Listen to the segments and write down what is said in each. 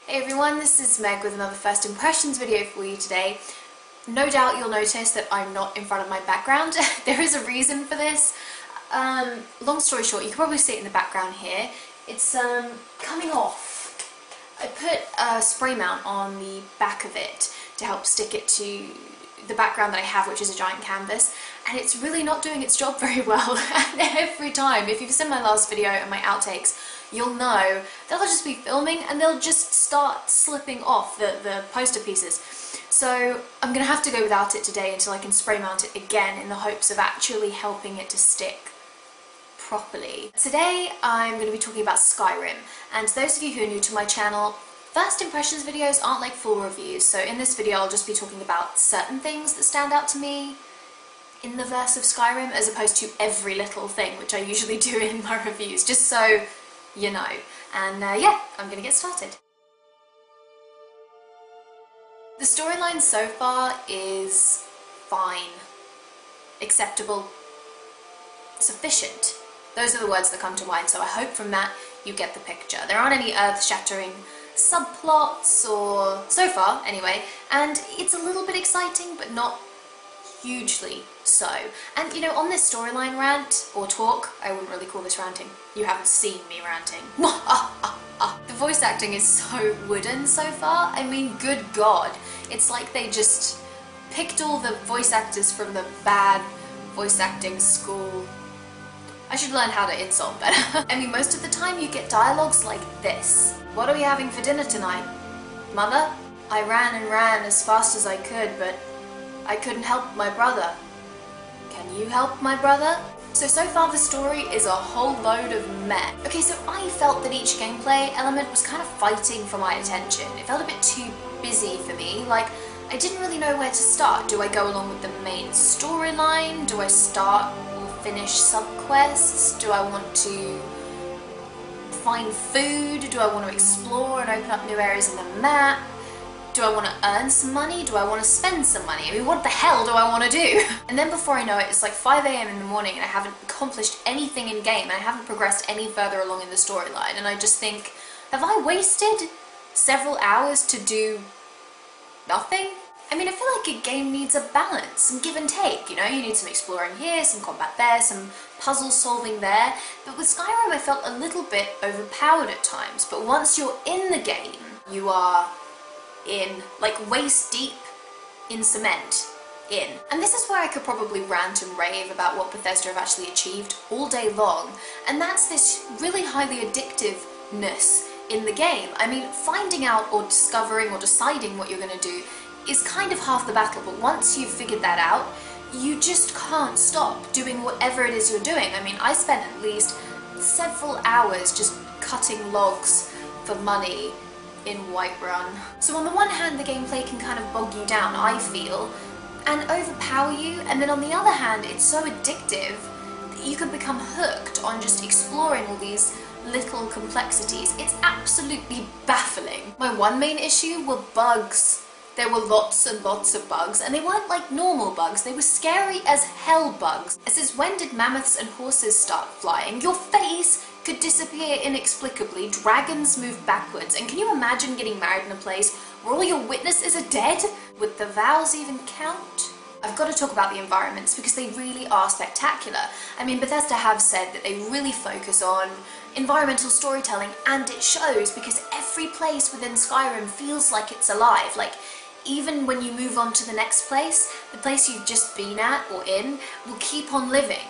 Hey everyone, this is Meg with another first impressions video for you today. No doubt you'll notice that I'm not in front of my background. There is a reason for this. Long story short, you can probably see it in the background here. It's coming off. I put a spray mount on the back of it to help stick it to the background that I have, which is a giant canvas, and it's really not doing its job very well. And every time, if you've seen my last video and my outtakes, you'll know that I'll just be filming and they'll just start slipping off the poster pieces. So I'm gonna have to go without it today until I can spray mount it again in the hopes of actually helping it to stick properly. Today I'm going to be talking about Skyrim, and those of you who are new to my channel, first impressions videos aren't like full reviews, so in this video I'll just be talking about certain things that stand out to me in the verse of Skyrim as opposed to every little thing, which I usually do in my reviews, just so you know. And yeah, I'm gonna get started. The storyline so far is fine, acceptable, sufficient. Those are the words that come to mind, so I hope from that you get the picture. There aren't any earth-shattering subplots, or so far anyway, and it's a little bit exciting but not hugely so. And you know, on this storyline rant, or talk, I wouldn't really call this ranting, you haven't seen me ranting. The voice acting is so wooden so far. I mean, good god, it's like they just picked all the voice actors from the bad voice acting school. I should learn how to insult better. I mean, most of the time you get dialogues like this. What are we having for dinner tonight? Mother? I ran and ran as fast as I could, but I couldn't help my brother. Can you help my brother? So far the story is a whole load of meh. Okay, so I felt that each gameplay element was kind of fighting for my attention. It felt a bit too busy for me. Like, I didn't really know where to start. Do I go along with the main storyline? Do I start or finish subquests? Do I want to find food? Do I want to explore and open up new areas in the map? Do I want to earn some money? Do I want to spend some money? I mean, what the hell do I want to do? And then before I know it, it's like 5 AM in the morning and I haven't accomplished anything in game and I haven't progressed any further along in the storyline, and I just think, have I wasted several hours to do nothing? I mean, I feel like a game needs a balance, some give and take, you know? You need some exploring here, some combat there, some puzzle solving there. But with Skyrim I felt a little bit overpowered at times, but once you're in the game, you are in, like waist deep in cement, in. And this is where I could probably rant and rave about what Bethesda have actually achieved all day long, and that's this really highly addictiveness in the game. I mean, finding out or discovering or deciding what you're going to do is kind of half the battle, but once you've figured that out, you just can't stop doing whatever it is you're doing. I mean, I spent at least several hours just cutting logs for money in Whiterun. So on the one hand, the gameplay can kind of bog you down, I feel, and overpower you, and then on the other hand, it's so addictive that you can become hooked on just exploring all these little complexities. It's absolutely baffling. My one main issue were bugs. There were lots and lots of bugs, and they weren't like normal bugs, they were scary as hell bugs. Since when did mammoths and horses start flying? Your face could disappear inexplicably, dragons move backwards, and can you imagine getting married in a place where all your witnesses are dead? Would the vows even count? I've got to talk about the environments because they really are spectacular. I mean, Bethesda have said that they really focus on environmental storytelling, and it shows because every place within Skyrim feels like it's alive. Like, even when you move on to the next place, the place you've just been at or in will keep on living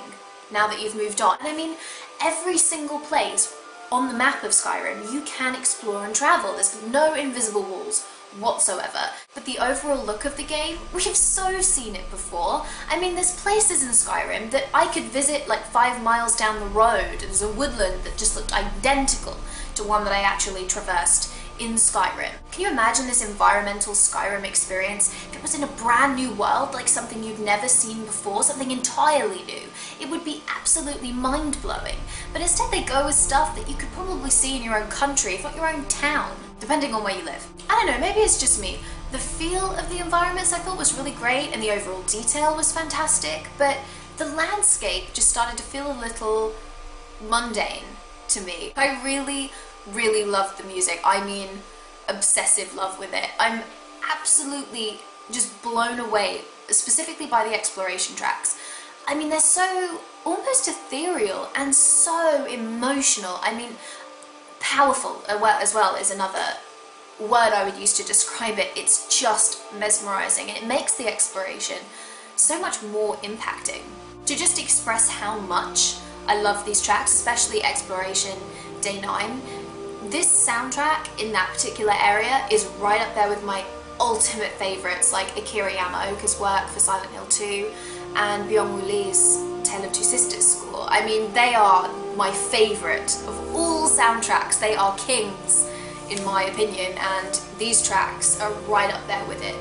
now that you've moved on. And I mean, every single place on the map of Skyrim you can explore and travel. There's no invisible walls whatsoever. But the overall look of the game, we have so seen it before. I mean, there's places in Skyrim that I could visit like 5 miles down the road. There's a woodland that just looked identical to one that I actually traversed in Skyrim. Can you imagine this environmental Skyrim experience if it was in a brand new world, like something you've never seen before, something entirely new? It would be absolutely mind-blowing. But instead they go with stuff that you could probably see in your own country, if not your own town, depending on where you live. I don't know, maybe it's just me. The feel of the environments I thought was really great and the overall detail was fantastic, but the landscape just started to feel a little mundane to me. I really loved the music. I mean, obsessive love with it. I'm absolutely just blown away, specifically by the exploration tracks. I mean, they're so almost ethereal and so emotional. I mean, powerful as well is another word I would use to describe it. It's just mesmerizing, and it makes the exploration so much more impacting. To just express how much I love these tracks, especially Exploration Day 9, this soundtrack in that particular area is right up there with my ultimate favourites, like Akira Yamaoka's work for Silent Hill 2 and Byung-Woo Lee's Tale of Two Sisters score. I mean, they are my favourite of all soundtracks. They are kings, in my opinion, and these tracks are right up there with it.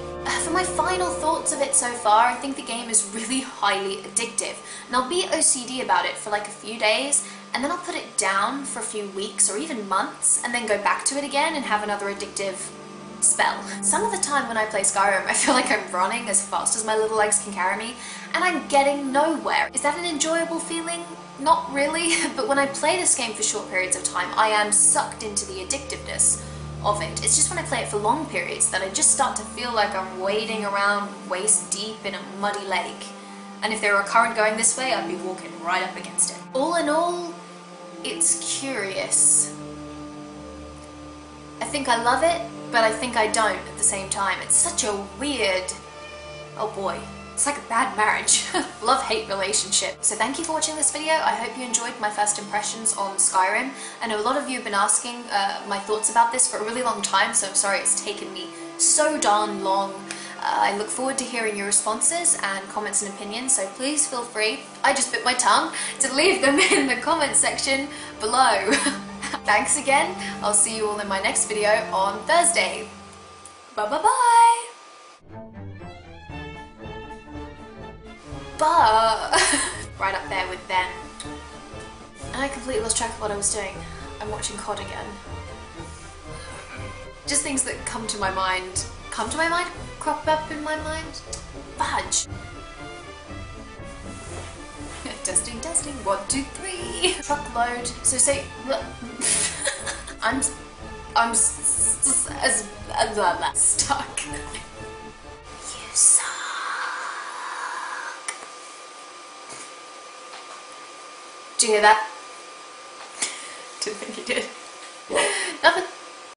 For my final thoughts of it so far, I think the game is really highly addictive, and I'll be OCD about it for like a few days, and then I'll put it down for a few weeks or even months, and then go back to it again and have another addictive spell. Some of the time when I play Skyrim, I feel like I'm running as fast as my little legs can carry me, and I'm getting nowhere. Is that an enjoyable feeling? Not really, but when I play this game for short periods of time, I am sucked into the addictiveness of it. It's just when I play it for long periods that I just start to feel like I'm wading around waist deep in a muddy lake. And if there were a current going this way, I'd be walking right up against it. All in all, it's curious. I think I love it, but I think I don't at the same time. It's such a weird, oh boy, it's like a bad marriage. Love-hate relationship. So thank you for watching this video. I hope you enjoyed my first impressions on Skyrim. I know a lot of you have been asking my thoughts about this for a really long time, so I'm sorry it's taken me so darn long. I look forward to hearing your responses and comments and opinions, so please feel free, I just bit my tongue, to leave them in the comments section below. Thanks again. I'll see you all in my next video on Thursday. Bye bye bye! But right up there with them. And I completely lost track of what I was doing. I'm watching COD again. Just things that come to my mind, crop up in my mind. Fudge. Testing, testing, 1, 2, 3. Truckload. So say, I'm stuck. You suck. Did you hear that? Didn't think you did. Nothing.